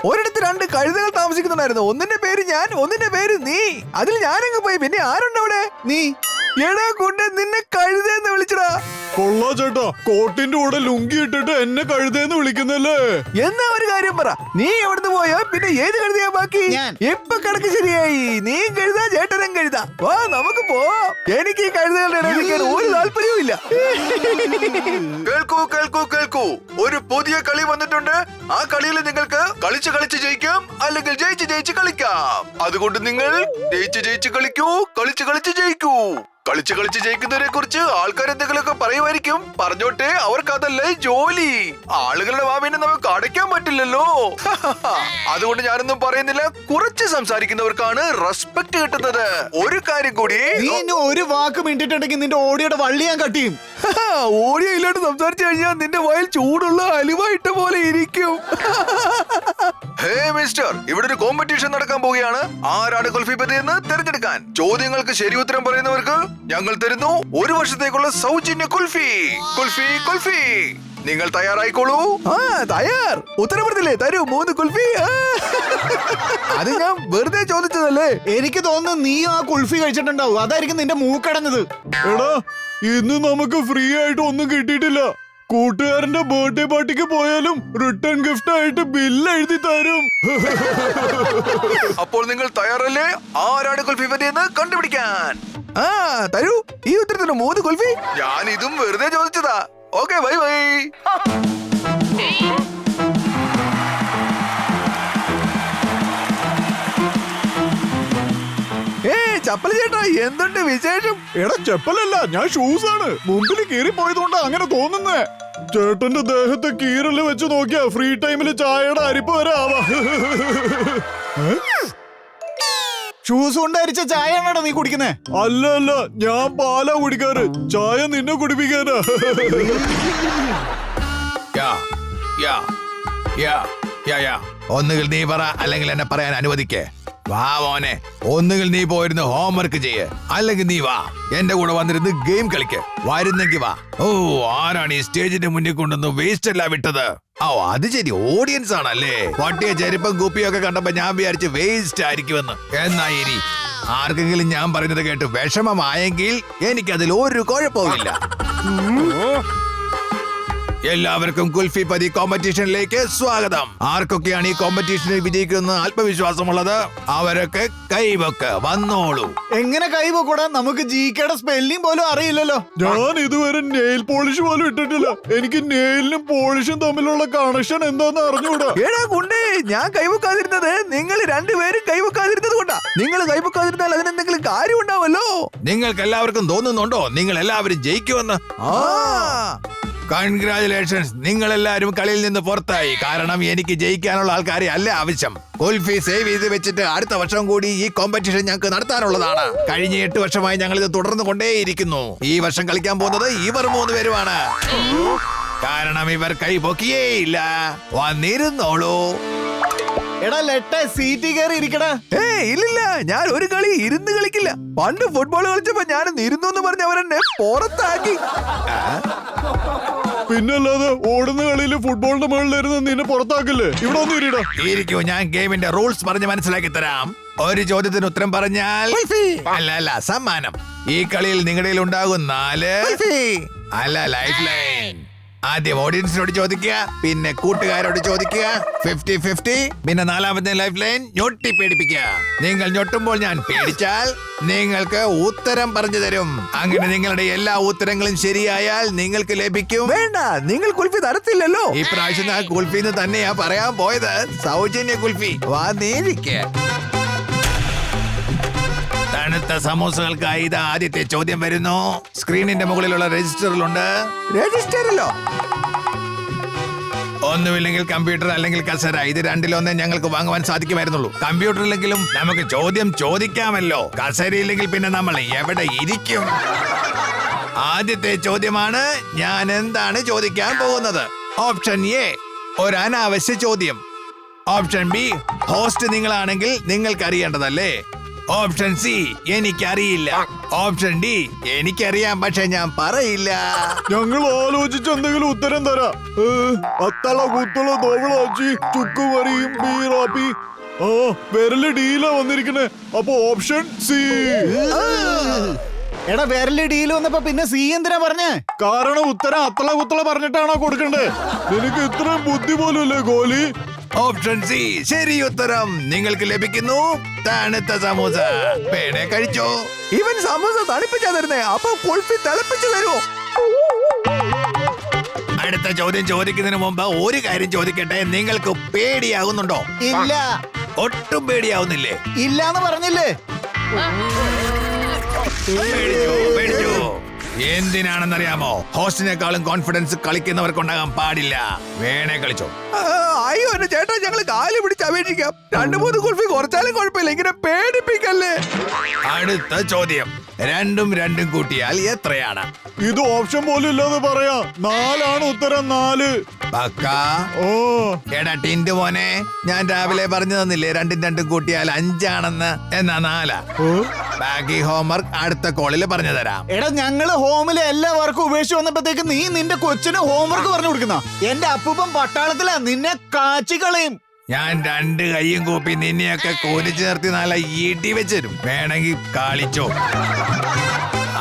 ഒരിടത്ത് രണ്ട് കഴുതകൾ താമസിക്കുന്നുണ്ടായിരുന്നു. ഒന്നിന്റെ പേര് ഞാൻ, ഒന്നിന്റെ പേര് നീ. അതിൽ ഞാനങ്ങ് പോയി. പിന്നെ ആരുണ്ട് അവിടെ? നീ. എടാ കൊണ്ട് നിന്നെ കഴുതെന്ന് വിളിച്ചടാ. കൊള്ളാ ചേട്ടാ, കോട്ടിന്റെ കൂടെ ലുങ്കി ഇട്ടിട്ട് എന്നെ കഴുതേന്ന് വിളിക്കുന്നല്ലേ? എന്നാ ഒരു കാര്യം പറ, നീ എവിടുന്ന് പോയോ? പിന്നെ ഏത് കഴുതയാ ബാക്കി? ഞാൻ. ഇപ്പൊ കണക്ക് ശരിയായി. നീ കഴുതാ, ചേട്ടനും കഴുതാ. വാ നമുക്ക് പോവാം. എനിക്ക് ഈ കഴുതകളുടെ ഇടയിൽ നിൽക്കാൻ ഒരു താല്പര്യവും ഇല്ല. കേൾക്കൂ കേൾക്കൂ കേൾക്കൂ, ഒരു പുതിയ കളി വന്നിട്ടുണ്ട്. ആ കളിയിൽ നിങ്ങൾക്ക് കളിച്ച് കളിച്ച് ജയിക്കാം, അല്ലെങ്കിൽ ജയിച്ച് ജയിച്ച് കളിക്കാം. അതുകൊണ്ട് നിങ്ങൾ ജയിച്ച് ജയിച്ച് കളിക്കൂ, കളിച്ച് കളിച്ച് ജയിക്കൂ. കളിച്ച് കളിച്ച് ജയിക്കുന്നവരെ കുറിച്ച് ആൾക്കാർ എന്തെങ്കിലുമൊക്കെ പറയുമായിരിക്കും. പറഞ്ഞോട്ടെ, അവർക്ക് അതല്ലേ ജോലി. ആളുകളുടെ വാവിനെ നമുക്ക് അടയ്ക്കാൻ പറ്റില്ലല്ലോ. അതുകൊണ്ട് ഞാനൊന്നും പറയുന്നില്ല. കുറച്ച് സംസാരിക്കുന്നവർക്കാണ് റെസ്പെക്ട് കിട്ടുന്നത്. ഒരു കാര്യം കൂടി, നീ ഇനി ഒരു വാക്ക് മിണ്ടിട്ടുണ്ടെങ്കിൽ നിന്റെ ഓടിയുടെ വള്ളി ഞാൻ കട്ടിയും. ഓടിയോ ഇല്ലാണ്ട് സംസാരിച്ചു കഴിഞ്ഞാൽ നിന്റെ വായിൽ ചൂടുള്ള അലുവ ഇട്ട പോലെ ഇരിക്കും. ഹേ മിസ്റ്റർ, ഇവിടെ ഒരു കോമ്പറ്റീഷൻ നടക്കാൻ പോവുകയാണ്. ആരാണ് കുൽഫിപതി എന്ന് തിരഞ്ഞെടുക്കാൻ. ചോദ്യങ്ങൾക്ക് ശരി ഉത്തരം പറയുന്നവർക്ക് ഞങ്ങൾ തരുന്നു 1 വർഷത്തേക്കുള്ള സൗജന്യ കുൽഫി. കുൽഫി കുൽഫി, നിങ്ങൾ തയ്യാറായിക്കോളൂ. തയ്യാർ. ഉത്തരപ്പെടുത്തില്ലേ? തരൂ 3 കുൽഫി. അത് ഞാൻ വെറുതെ ചോദിച്ചതല്ലേ. എനിക്ക് തോന്നുന്നു നീ ആ കുൾഫി കഴിച്ചിട്ടുണ്ടാവും. അതായിരിക്കും നിന്റെ മൂക്കടഞ്ഞത്. എടാ, ഇന്ന് നമുക്ക് ഫ്രീ ആയിട്ട് ഒന്നും കിട്ടിയിട്ടില്ല. കൂട്ടുകാരന്റെ ബർത്ത്ഡേ പാർട്ടിക്ക് പോയാലും റിട്ടേൺ ഗിഫ്റ്റ് ആയിട്ട് ബില്ല് എഴുതി തരും. അപ്പോൾ നിങ്ങൾ തയ്യാറല്ലേ ആരാണ് കുൽഫിപതി എന്ന് കണ്ടുപിടിക്കാൻ? തരൂ. ഈ ഉത്തരത്തിന് 3 കുൽഫി. ഞാൻ ഇതും വെറുതെ ചോദിച്ചതാ. Okay, bye bye. ചപ്പല ചേട്ടാ, എന്തുണ്ട് വിശേഷം? എടാ, ചെപ്പലല്ല, ഞാൻ ഷൂസ് ആണ്. മുമ്പിൽ കീറി പോയതുകൊണ്ടാ അങ്ങനെ തോന്നുന്നേ. ചേട്ടന്റെ ദേഹത്തെ കീറല് വെച്ച് നോക്കിയാ ഫ്രീ ടൈമിൽ ചായയുടെ അരിപ്പ് വരെ ആവാ. ഷൂസ് കൊണ്ട് അരിച്ച ചായ ആണോ നീ കുടിക്കുന്നേ? അല്ല അല്ല, ഞാൻ പാലാ കുടിക്കാറ്. ചായ നിന്നെ കുടിപ്പിക്കാനാ. ഒന്നുകിൽ നീ പറ, അല്ലെങ്കിൽ എന്നെ പറയാൻ അനുവദിക്കേ. വാ മോനെ, ഒന്നുകിൽ നീ പോയിരുന്ന് ഹോംവർക്ക് ചെയ്യ്, അല്ലെങ്കിൽ നീ വാ എന്റെ കൂടെ വന്നിരുന്ന് ഗെയിം കളിക്ക്. വരുന്നെങ്കി വാ. ഓ, ആരാണ് ഈ സ്റ്റേജിന്റെ മുന്നിൽ കൊണ്ടൊന്ന് വേസ്റ്റ് അല്ല വിട്ടത്? ഓ, അത് ശരി, ഓഡിയൻസ് ആണല്ലേ. പട്ടിയ ചെരുപ്പം കുപ്പിയൊക്കെ കണ്ടപ്പോ ഞാൻ വിചാരിച്ച് വേസ്റ്റ് ആയിരിക്കുമെന്ന്. എന്നായി ആർക്കെങ്കിലും ഞാൻ പറയുന്നത് കേട്ട് വിഷമമായെങ്കിൽ എനിക്കതിൽ ഒരു കുഴപ്പമില്ല. എല്ലാവർക്കും കുൽഫി പതി കോമ്പറ്റീഷനിലേക്ക് സ്വാഗതം. ആർക്കൊക്കെയാണ് ഈ കോമ്പറ്റീഷനിൽ വിജയിക്കുന്ന ആത്മവിശ്വാസമുള്ളത് അവരൊക്കെ കൈവക്ക് വന്നോളൂ. എങ്ങനെ കൈവക്കൂടാ? നമുക്ക് ജികെയുടെ സ്പെല്ലിംഗ് പോലും അറിയില്ലല്ലോ. ഞാൻ ഇതുവരെ നെയിൽ പോളിഷ് പോലും ഇട്ടിട്ടില്ല. എനിക്ക് നെയിലിനും പോളിഷും തമ്മിലുള്ള കണക്ഷൻ എന്താന്ന് അറിഞ്ഞൂടാ. ഏടാ കുണ്ടേ, ഞാൻ കൈവക്കാതിരുന്നത് നിങ്ങൾ രണ്ടുപേരും കൈവക്കാതിരുന്നത് കൊണ്ടാ. നിങ്ങൾ കൈവക്കാതിരുന്നാൽ അതിനെന്തെങ്കിലും കാര്യം ഉണ്ടാവല്ലോ. നിങ്ങൾക്ക് എല്ലാവർക്കും തോന്നുന്നുണ്ടോ നിങ്ങൾ എല്ലാവരും ജയിക്കുമെന്ന്? കൺഗ്രാചുലേഷൻസ്, നിങ്ങൾ എല്ലാവരും കളിയിൽ നിന്ന് പുറത്തായി. കാരണം എനിക്ക് ജയിക്കാനുള്ള ആൾക്കാരെ അല്ല ആവശ്യം. കുൽഫി സേവ് ചെയ്ത് വെച്ചിട്ട് അടുത്ത വർഷം കൂടി ഈ കോമ്പറ്റീഷൻ ഞങ്ങൾക്ക് നടത്താനുള്ളതാണ്. കഴിഞ്ഞ 8 വർഷമായി ഞങ്ങൾ ഇത് തുടർന്നു കൊണ്ടേയിരിക്കുന്നു. ഈ വർഷം കളിക്കാൻ പോകുന്നത് ഇവർ 3 പേരുമാണ്. കാരണം ഇവർ കൈ പൊക്കിയേയില്ല. വന്നിരുന്നോളൂ. എടാ ലെട്ടെ, സീറ്റ് കയറി ഇരിക്കടാ. ഇല്ലില്ല, ഞാൻ ഒരു കളി ഇരുന്ന് കളിക്കില്ല. പണ്ട് ഫുട്ബോൾ കളിച്ചപ്പോ ഞാൻ ഇരുന്നു എന്ന് പറഞ്ഞ് അവരെന്നെ പുറത്താക്കി. പിന്നല്ലാതെ ഓടുന്ന കളിയിൽ ഫുട്ബോളിന്റെ മുകളിലിരുന്ന് നിന്നെ പുറത്താക്കില്ലേ? ഇവിടെ ഒന്നും ഇരിടാ. ഇരിക്കൂ, ഞാൻ ഗെയിമിന്റെ റൂൾസ് പറഞ്ഞ് മനസ്സിലാക്കി തരാം. ഒരു ചോദ്യത്തിന് ഉത്തരം പറഞ്ഞാൽ അല്ല സമ്മാനം. ഈ കളിയിൽ നിങ്ങളുടെ ഉണ്ടാകും 4 ലൈഫ് ലൈൻ. ആദ്യം ഓഡിയൻസിനോട് ചോദിക്കുക, പിന്നെ കൂട്ടുകാരോട് ചോദിക്കുക, 50-50. പിന്നെ 4ാമത്തെ ലൈഫ് ലൈൻ ഞൊട്ടി പേടിപ്പിക്കുക. നിങ്ങൾ ഞൊട്ടുമ്പോൾ ഞാൻ പേടിച്ചാൽ നിങ്ങൾക്ക് ഉത്തരം പറഞ്ഞു തരും. അങ്ങനെ നിങ്ങളുടെ എല്ലാ ഉത്തരങ്ങളും ശരിയായാൽ നിങ്ങൾക്ക് ലഭിക്കും. വേണ്ട, നിങ്ങൾ കുൽഫി തരത്തില്ലല്ലോ. ഇപ്രാവശ്യം ആ കുൽഫിന്ന് തന്നെയാ പറയാൻ പോയത്. സൗജന്യ കുൽഫി. വന്നിരിക്കുക. തണുത്ത സമോസകൾക്കായി ഇത് ആദ്യത്തെ ചോദ്യം വരുന്നു. സ്ക്രീനിന്റെ മുകളിലുള്ള രജിസ്റ്ററിലുണ്ട്. രജിസ്റ്ററിലോ? ഒന്നുമില്ലെങ്കിൽ കമ്പ്യൂട്ടർ അല്ലെങ്കിൽ കസേര, ഇത് രണ്ടിലൊന്നേ ഞങ്ങൾക്ക് വാങ്ങുവാൻ സാധിക്കുമായിരുന്നുള്ളൂ. കമ്പ്യൂട്ടറിലെങ്കിലും നമുക്ക് ചോദ്യം ചോദിക്കാമല്ലോ. കസേരയില്ലെങ്കിൽ പിന്നെ നമ്മൾ എവിടെ ഇരിക്കും? ആദ്യത്തെ ചോദ്യമാണ്, ഞാൻ എന്താണ് ചോദിക്കാൻ പോകുന്നത്? ഓപ്ഷൻ എ, ഒരു അനാവശ്യ ചോദ്യം. ഓപ്ഷൻ ബി, ഹോസ്റ്റ് നിങ്ങളാണെങ്കിൽ നിങ്ങൾക്ക് അറിയേണ്ടതല്ലേ. ഓപ്ഷൻ സി എനിക്കറിയില്ല. ഓപ്ഷൻ ഡി എനിക്കറിയാം പക്ഷെ ഞാൻ പറയില്ല. ഞങ്ങൾ ആലോചിച്ച് എന്തെങ്കിലും ഉത്തരം തരാം. അത്തള കുത്തള തോവളാച്ചി ചുക്ക് വരിയും ബീറാപ്പി. ആ വിരല് ഡീലാ വന്നിരിക്കണേ. അപ്പൊ ഓപ്ഷൻ സി. എടാ വിരല് ഡീൽ വന്നപ്പോ പിന്നെ സി എന്തിനാ പറഞ്ഞേ? കാരണം ഉത്തരം അത്തള കുത്തള പറഞ്ഞിട്ടാണോ കൊടുക്കണ്ടേ? നിനക്ക് ഇത്രയും ബുദ്ധി പോലും ഇല്ലേ കോഹ്ലി? ഓപ്ഷൻ സി ശരി ഉത്തരം. നിങ്ങൾക്ക് ലഭിക്കുന്നു തണുത്ത സമൂസ. വേണേ കഴിച്ചോ. ഇവൻ സമൂസ തണുപ്പിച്ചാ തരുന്നേ, അപ്പൊ കുൾഫി തിളപ്പിച്ചു തരുമോ? അടുത്ത ചോദ്യം ചോദിക്കുന്നതിന് മുമ്പ് ഒരു കാര്യം ചോദിക്കട്ടെ. നിങ്ങൾക്ക് പേടിയാകുന്നുണ്ടോ? ഇല്ല. ഒട്ടും പേടിയാവുന്നില്ലേ? ഇല്ലാന്ന് പറഞ്ഞില്ലേ? പേടിച്ചു. എന്തിനാണെന്നറിയാമോ? ഹോസ്റ്റിനേക്കാളും കോൺഫിഡൻസ് കളിക്കുന്നവർക്കുണ്ടാകാൻ പാടില്ല. വേണേ കളിച്ചോ. അയ്യോ എന്റെ ചേട്ടാ, ഞങ്ങള് കാല് പിടിച്ച് അപേക്ഷിക്കാം. 2-3 കുൾഫി കുറച്ചാലും കുഴപ്പമില്ല, ഇങ്ങനെ പേടിപ്പിക്കല്ലേ. അടുത്ത ചോദ്യം. രണ്ടും കൂട്ടിയാൽ എത്രയാണ്? ഇത് ഓപ്ഷൻ പോലും ഇല്ലാതെ പറയാ. 4 ആണ് ഉത്തരം. 4. പക്കാ? ഓ എടാ ടിൻഡു മോനെ, ഞാൻ രാവിലെ പറഞ്ഞു തന്നില്ലേ 2 കൂട്ടിയാൽ 5 ആണെന്ന്. എന്നാ 4. ബാക്കി ഹോംവർക്ക് അടുത്ത കോളിൽ പറഞ്ഞു തരാം. എടാ ഞങ്ങള് ഹോമിലെ എല്ലാ വർക്കും ഉപേക്ഷിച്ച് വന്നപ്പോഴത്തേക്ക് നീ നിന്റെ കൊച്ചിന് ഹോംവർക്ക് പറഞ്ഞു കൊടുക്കുന്ന. എന്റെ അപ്പൂപ്പൻ പട്ടാളത്തിലാ, നിന്നെ കാച്ചിക്കളയും. ഞാൻ 2 കൈയും കൂപ്പി നിന്നെയൊക്കെ കോലിച്ചു നിർത്തി നല്ല ഈട്ടി വെച്ചരും. വേണമെങ്കിൽ കളിച്ചോ.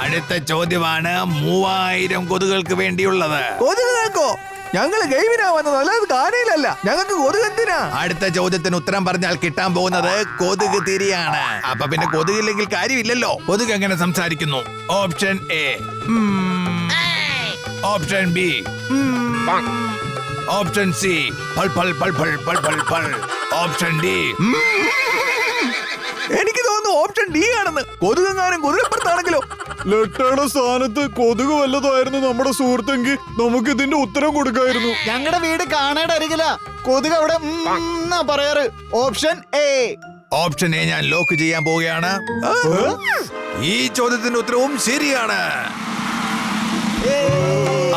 അടുത്ത ചോദ്യമാണ് 3000 കൊതുകൾക്ക് വേണ്ടിയുള്ളത്. കൊതുകോ? ഞങ്ങള് ഗെയിമിനാ വന്നത്, അല്ലാതെ കാനയിലല്ല. ഞങ്ങൾക്ക് കൊതുകെന്തിനാ? അടുത്ത ചോദ്യത്തിന് ഉത്തരം പറഞ്ഞാൽ കിട്ടാൻ പോകുന്നത് കൊതുക് തിരിയാണ്. അപ്പൊ പിന്നെ കൊതുകില്ലെങ്കിൽ കാര്യമില്ലല്ലോ. കൊതുക് എങ്ങനെ സംസാരിക്കുന്നു? Option A option B option C പൾ പൾ പൾ പൾ പൾ പൾ പൾ. ഓപ്ഷൻ ഡി എനിക്ക് തോന്നുന്നു ഓപ്ഷൻ ഡി ആണെന്ന്. കൊതുകെങ്ങാനും കുതിരപ്പുറത്താണെങ്കിലോ? ലെറ്റയുടെ സ്ഥാനത്ത് കൊതുക് വല്ലതായിരുന്നു നമ്മുടെ സുഹൃത്തെങ്കിൽ നമുക്ക് ഇതിന്റെ ഉത്തരം കൊടുക്കായിരുന്നു. ഞങ്ങളുടെ വീട് കാണയുടെ അരികില. കൊതുക് അവിടെ എന്നാ പറയാറ്. Option A. ഓപ്ഷൻ എ ഞാൻ ലോക്ക് ചെയ്യാൻ പോവുകയാണ്. ഈ ചോദ്യത്തിന്റെ ഉത്തരവും ശരിയാണ്.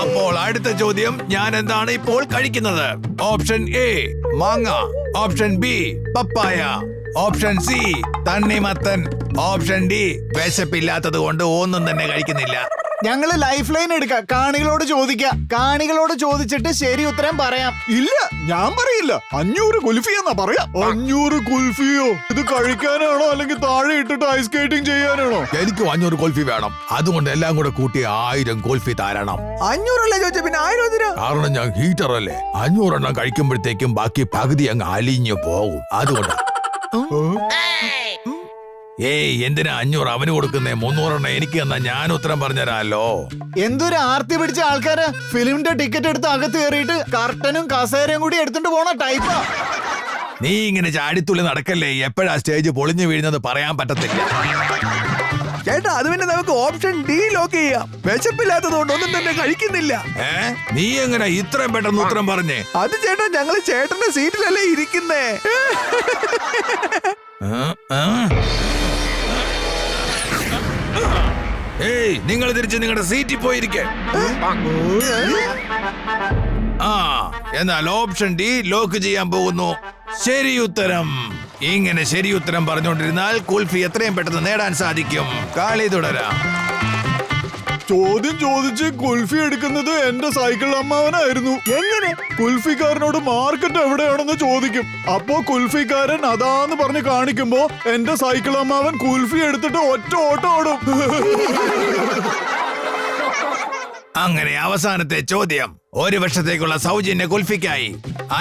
അപ്പോൾ അടുത്ത ചോദ്യം, ഞാൻ എന്താണ് ഇപ്പോൾ കഴിക്കുന്നത്? ഓപ്ഷൻ എ മാങ്ങ, ഓപ്ഷൻ ബി പപ്പായ, ഓപ്ഷൻ സി തണ്ണിമത്തൻ, ഓപ്ഷൻ ഡി വിശപ്പില്ലാത്തത് കൊണ്ട് ഒന്നും തന്നെ കഴിക്കുന്നില്ല. ഞങ്ങള് ലൈഫ് ലൈൻ എടുക്കാം. കാണികളോട് ചോദിക്കാം. കാണികളോട് ചോദിച്ചിട്ട് ശരി ഉത്തരം പറയാം. ഇല്ല, ഞാൻ പറയില്ല. 500 കുൽഫി എന്നാ പറയാ. 500 കുൽഫിയോ? ഇത് കഴിക്കാനാണോ അല്ലെങ്കിൽ താഴെ ഇട്ടിട്ട് ഐസ് സ്കേറ്റിംഗ് ചെയ്യാനാണോ? എനിക്ക് 500 കോൽഫി വേണം. അതുകൊണ്ട് എല്ലാം കൂടെ കൂട്ടി 1000 കോൽഫി തരണം. 500 ചോദിച്ച പിന്നെ 1000 എന്തിനാ? കാരണം ഞാൻ ഹീറ്റർ അല്ലേ. 500 എണ്ണം കഴിക്കുമ്പോഴത്തേക്കും ബാക്കി പകുതി അങ്ങ് അലിഞ്ഞു പോകും. അതുകൊണ്ടാ. ഏയ് എന്തിനാ 500 അവന് കൊടുക്കുന്നേ? 300 എണ്ണം എനിക്ക് എന്നാ ഞാൻ ഉത്തരം പറഞ്ഞുതരാമല്ലോ. എന്തൊരു ആർത്തി പിടിച്ച ആൾക്കാര്. ഫിലിമിന്റെ ടിക്കറ്റ് എടുത്ത് അകത്ത് കയറിയിട്ട് കർട്ടനും കസേരയും കൂടി എടുത്തിട്ട് പോണ ടൈപ്പാ. നീ ഇങ്ങനെ ചാടിത്തുള്ളി നടക്കല്ലേ. എപ്പോഴാ സ്റ്റേജ് പൊളിഞ്ഞു വീഴുന്നത് പറയാൻ പറ്റത്തില്ല. ചേട്ടാ, അത് പിന്നെ നമുക്ക് ഓപ്ഷൻ ഡി ലോക്ക് ചെയ്യാം. വിശപ്പില്ലാത്തത് കൊണ്ട് ഒന്നും തന്നെ കഴിക്കുന്നില്ല. നീ എങ്ങനെ ഇത്രയും പെട്ടെന്ന് ഉത്തരം പറഞ്ഞേ? അത് ചേട്ടാ, ഞങ്ങള് ചേട്ടന്റെ സീറ്റിലല്ലേ ഇരിക്കുന്നേ. ഏയ് നിങ്ങൾ തിരിച്ച് നിങ്ങളുടെ സീറ്റിൽ പോയിരിക്കെ. ആ എന്നാൽ ഓപ്ഷൻ ഡി ലോക്ക് ചെയ്യാൻ പോകുന്നു. ശരി ഉത്തരം. ഇങ്ങനെ ശരി ഉത്തരം പറഞ്ഞുകൊണ്ടിരുന്നാൽ കുൽഫി എത്രയും പെട്ടെന്ന് നേടാൻ സാധിക്കും. കളി തുടരാം. ചോദ്യം ചോദിച്ച് കുൽഫി എടുക്കുന്നത് എന്റെ സൈക്കിൾ അമ്മാവനായിരുന്നു. എങ്ങനെ? കുൽഫിക്കാരനോട് മാർക്കറ്റ് എവിടെയാണെന്ന് ചോദിക്കും. അപ്പോ കുൽഫിക്കാരൻ അതാന്ന് പറഞ്ഞ് കാണിക്കുമ്പോ എന്റെ സൈക്കിൾ അമ്മാവൻ കുൽഫി എടുത്തിട്ട് ഒറ്റ ഓട്ടം ഓടും. അങ്ങനെ അവസാനത്തെ ചോദ്യം. 1 വർഷത്തേക്കുള്ള സൗജന്യ കുൽഫിക്കായി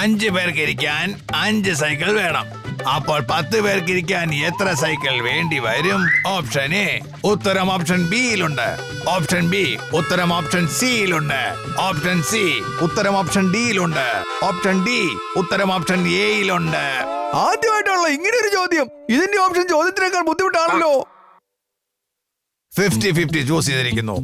5 പേർക്ക് ഇരിക്കാൻ 5 സൈക്കിൾ വേണം. അപ്പോൾ 10 പേർക്ക് ഇരിക്കാൻ എത്ര സൈക്കിൾ വേണ്ടി വരും? ഓപ്ഷൻ എ ഉത്തരം ഓപ്ഷൻ ബിയിലുണ്ട്. ഓപ്ഷൻ ബി ഉത്തരം ഓപ്ഷൻ സിയിലുണ്ട്. ഓപ്ഷൻ സി ഉത്തരം ഓപ്ഷൻ ഡിയിലുണ്ട്. ഓപ്ഷൻ ഡി ഉത്തരം ഓപ്ഷൻ എയിലുണ്ട്. ആദ്യമായിട്ടുള്ള ഇങ്ങനെ ഒരു ചോദ്യം. ഇതിന്റെ ഓപ്ഷൻ ചോദ്യത്തിനേക്കാൾ ബുദ്ധിമുട്ടാണല്ലോ. 50-50 ചൂസ് ചെയ്തിരിക്കുന്നു.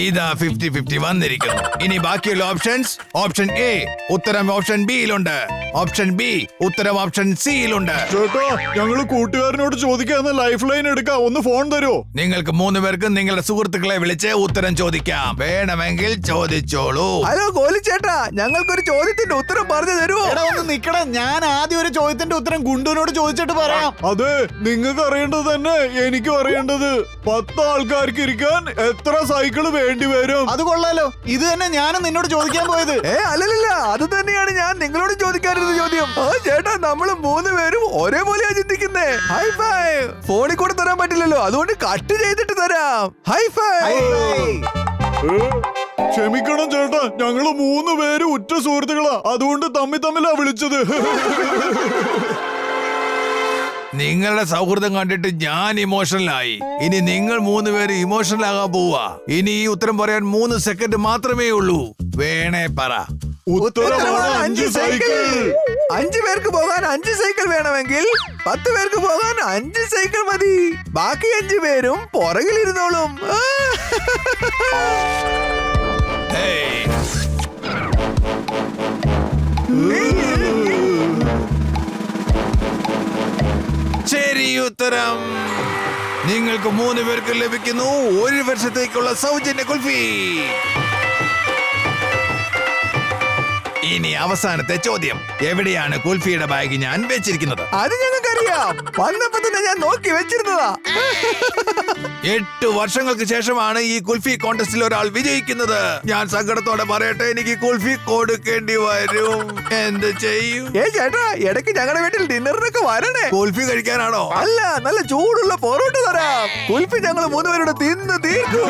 ഇതാ 50-50 വന്നിരിക്കുന്നു. ഇനി ബാക്കിയുള്ള ഓപ്ഷൻസ്: ഓപ്ഷൻ എ ഉത്തരം ഓപ്ഷൻ ബിയിലുണ്ട്, ഓപ്ഷൻ ബി ഉത്തരം ഓപ്ഷൻ സിയിലുണ്ട്. ചേട്ടാ ഞങ്ങള് കൂട്ടുകാരനോട് ചോദിക്കാന്ന് ലൈഫ് ലൈൻ എടുക്കാം. ഒന്ന് ഫോൺ തരുമോ? നിങ്ങൾക്ക് 3 പേർക്കും നിങ്ങളുടെ സുഹൃത്തുക്കളെ വിളിച്ച് ഉത്തരം ചോദിക്കാം. വേണമെങ്കിൽ ചോദിച്ചോളൂ. ഹലോ കോലിച്ചേട്ടാ, ഞങ്ങൾക്കൊരു ചോദ്യത്തിന്റെ ഉത്തരം പറഞ്ഞു തരുമോ? എടാ ഒന്ന് നിക്കടാ, ഞാൻ ആദ്യം ഒരു ചോദ്യത്തിന്റെ ഉത്തരം ഗുണ്ടുവിനോട് ചോദിച്ചിട്ട് പറയാം. അതെ, നിങ്ങൾക്ക് അറിയേണ്ടത് തന്നെ എനിക്കും അറിയേണ്ടത്. 10 ആൾക്കാർക്ക് ഇരിക്കാൻ എത്ര സൈക്കിള് വേണ്ടി വരും? അത് കൊള്ളാലോ, ഇത് തന്നെ ഞാനും നിന്നോട് ചോദിക്കാൻ പോയത്. അല്ലല്ല, അത് തന്നെയാണ് ഞാൻ നിങ്ങളോട് ചോദിക്കാനിരുന്ന ചോദ്യം. ആ ചേട്ടാ, നമ്മള് 3 പേരും ഒരേപോലെയാ ചിന്തിക്കുന്നേ. High five. ഫോണിൽ കൂടെ തരാൻ പറ്റില്ലല്ലോ, അതുകൊണ്ട് കട്ട് ചെയ്തിട്ട് തരാം. High five. ക്ഷമിക്കണം ചേട്ടാ, ഞങ്ങള് 3 പേര് ഉറ്റ സുഹൃത്തുക്കളാ, അതുകൊണ്ട് തമ്മിലാ വിളിച്ചത്. നിങ്ങളുടെ സൗഹൃദം കണ്ടിട്ട് ഞാൻ ഇമോഷണലായി. ഇനി നിങ്ങൾ 3 പേര് ഇമോഷണൽ ആകാൻ പോവാ. ഇനി ഈ ഉത്തരം പറയാൻ 3 സെക്കൻഡ് മാത്രമേ ഉള്ളൂ. വേണേ പറ. ഉത്തരമാണ് 5 സൈക്കിൾ. 5 പേർക്ക് പോകാൻ 5 സൈക്കിൾ വേണമെങ്കിൽ 10 പേർക്ക് പോകാൻ 5 സൈക്കിൾ മതി. ബാക്കി 5 പേരും പുറകിലിരുന്നോളും. ഹേയ്, ശരി ഉത്തരം. നിങ്ങൾക്ക് 3 പേർക്ക് ലഭിക്കുന്നു 1 വർഷത്തേക്കുള്ള സൗജന്യ കുൽഫി. ഇനി അവസാനത്തെ ചോദ്യം: എവിടെയാണ് കുൽഫിയുടെ ബാഗ് ഞാൻ വെച്ചിരിക്കുന്നത്? അത് ഞങ്ങൾക്കറിയാം. വന്നപ്പോ തന്നെ ഞാൻ നോക്കി വെച്ചിരുന്നതാ. 8 വർഷങ്ങൾക്ക് ശേഷമാണ് ഈ കുൽഫി കോntestൽ ഒരാൾ വിജയിക്കുന്നത്. ഞാൻ സങ്കടത്തോടെ പറയട്ടെ, എനിക്ക് കുൽഫി കൊടുക്കേണ്ടി വരും. എന്ത് ചെയ്യും? ചേട്ടാ, ഇടയ്ക്ക് ഞങ്ങളുടെ വീട്ടിൽ ഡിന്നറിനൊക്കെ വരണേ. കുൽഫി കഴിക്കാനാണോ? അല്ല, നല്ല ചൂടുള്ള പൊറോട്ട തരാം. കുൽഫി ഞങ്ങൾ 3 പേരുടെ തിന്ന് തീർക്കും.